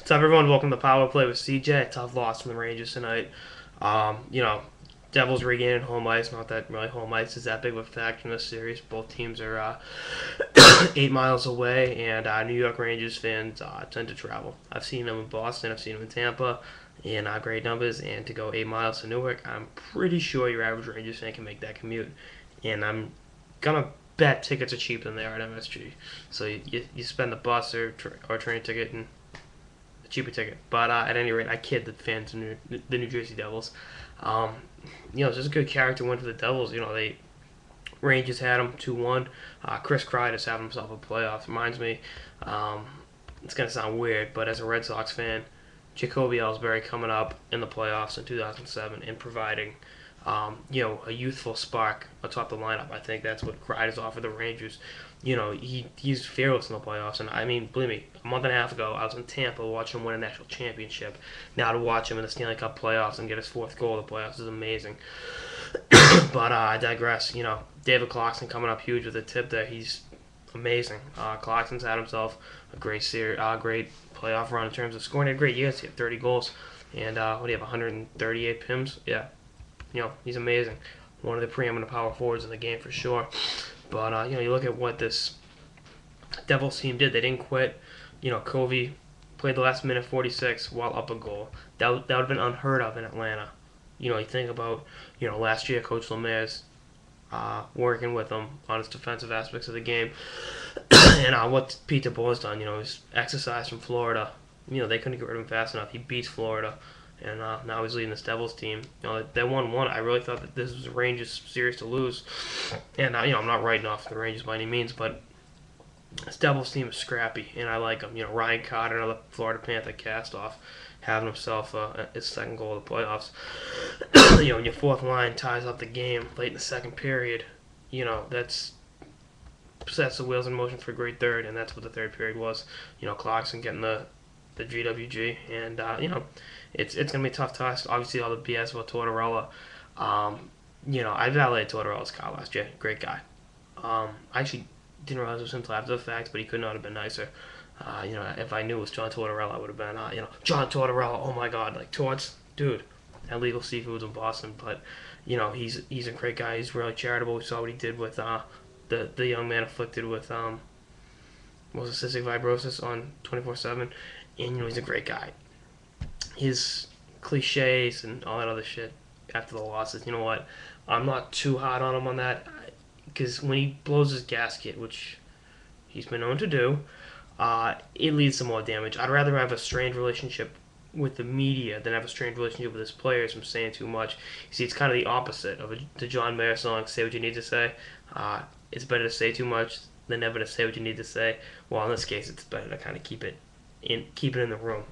What's up, everyone? Welcome to Power Play with CJ. Tough loss from the Rangers tonight. You know, Devils regaining home ice. Not that really home ice is that big of a factor in this series. Both teams are 8 miles away, and New York Rangers fans tend to travel. I've seen them in Boston. I've seen them in Tampa in great numbers. And to go 8 miles to Newark, I'm pretty sure your average Rangers fan can make that commute. And I'm gonna bet tickets are cheaper than they are at MSG. So you spend the bus or train ticket and a cheaper ticket. But at any rate, I kid the fans of the New Jersey Devils. Um, it's just a good character win for the Devils. They Rangers had them 2-1. Chris Kreider's having himself a playoff. Reminds me, um, it's gonna sound weird, but as a Red Sox fan, Jacoby Ellsbury coming up in the playoffs in 2007 and providing a youthful spark atop the lineup. I think that's what Kreider's offered the Rangers. He's fearless in the playoffs, and I mean, believe me, a month and a half ago, I was in Tampa watching him win a national championship. Now to watch him in the Stanley Cup playoffs and get his fourth goal of the playoffs is amazing. But I digress. David Clarkson coming up huge with a tip there. He's amazing. Clarkson's had himself a great playoff run in terms of scoring. He had great years. He had 30 goals, and what do you have? 138 PIMs. Yeah, he's amazing. One of the preeminent power forwards in the game for sure. But you look at what this Devils team did. They didn't quit. Covey played the last minute 46 while up a goal. That would have been unheard of in Atlanta. You think about last year Coach Lemaire's working with him on his defensive aspects of the game, and what Pete DeBoer's done. His exercise from Florida. They couldn't get rid of him fast enough. He beats Florida. And now he's leading this Devils team. They won one. I really thought that this was a Rangers series to lose. And I'm not writing off the Rangers by any means, but this Devils team is scrappy, and I like them. Ryan Carter, another Florida Panther cast off, having himself his second goal of the playoffs. Your fourth line ties up the game late in the second period. That's sets the wheels in motion for a great third, and that's what the third period was. Clarkson getting the GWG, and it's gonna be a tough task. Obviously, all the BS about Tortorella. I validated Tortorella's car last year. Great guy. I actually didn't realize it was him till after the fact, but he could not have been nicer. If I knew it was John Tortorella, I would have been, John Tortorella. Oh my God, like Torts, dude. At Legal Seafoods in Boston, but he's a great guy. He's really charitable. We saw what he did with the young man afflicted with was cystic fibrosis on 24/7, and he's a great guy. His cliches and all that other shit after the losses, you know what? I'm not too hard on him on that, because when he blows his gasket, which he's been known to do, it leads to more damage. I'd rather have a strained relationship with the media than have a strained relationship with his players from saying too much. You see, it's kind of the opposite of the John Mayer song, Say What You Need to Say. It's better to say too much than never to say what you need to say. Well, in this case, it's better to kind of keep it in the room,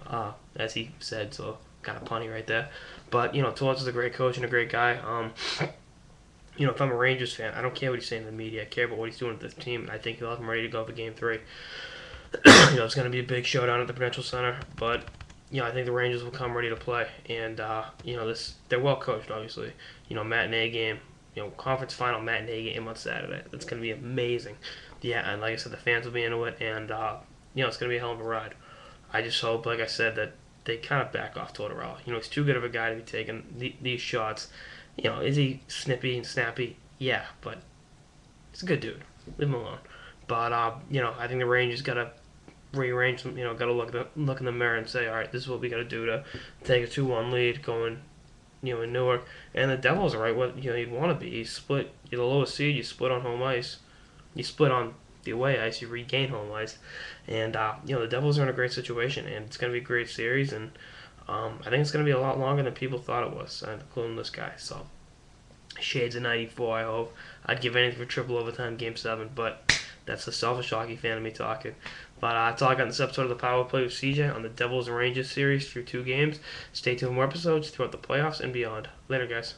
as he said. So kind of punny right there. But Torts is a great coach and a great guy. If I'm a Rangers fan, I don't care what he's saying in the media. I care about what he's doing with the team, and I think he'll have him ready to go for Game 3. It's going to be a big showdown at the Prudential Center, but I think the Rangers will come ready to play, and they're well coached, obviously. Matinee game, conference final matinee game on Saturday. That's going to be amazing. Yeah, and like I said, the fans will be into it, and it's going to be a hell of a ride. I just hope, like I said, that they kind of back off Tortorella. He's too good of a guy to be taking these shots. Is he snippy and snappy? Yeah, but he's a good dude. Leave him alone. But I think the Rangers got to rearrange them. Got to look in the mirror and say, all right, this is what we got to do to take a 2-1 lead going, in Newark. And the Devils are right what you'd want to be. You split. You're the lowest seed. You split on home ice. You split on the away ice. You regain home ice. And the Devils are in a great situation, and it's going to be a great series. And I think it's going to be a lot longer than people thought it was, including this guy. So shades of '94. I hope. I'd give anything for triple overtime Game 7, but that's the selfish hockey fan of me talking. But that's all I got in this episode of the Power Play with CJ on the Devils and Rangers series through 2 games. Stay tuned for more episodes throughout the playoffs and beyond. Later, guys.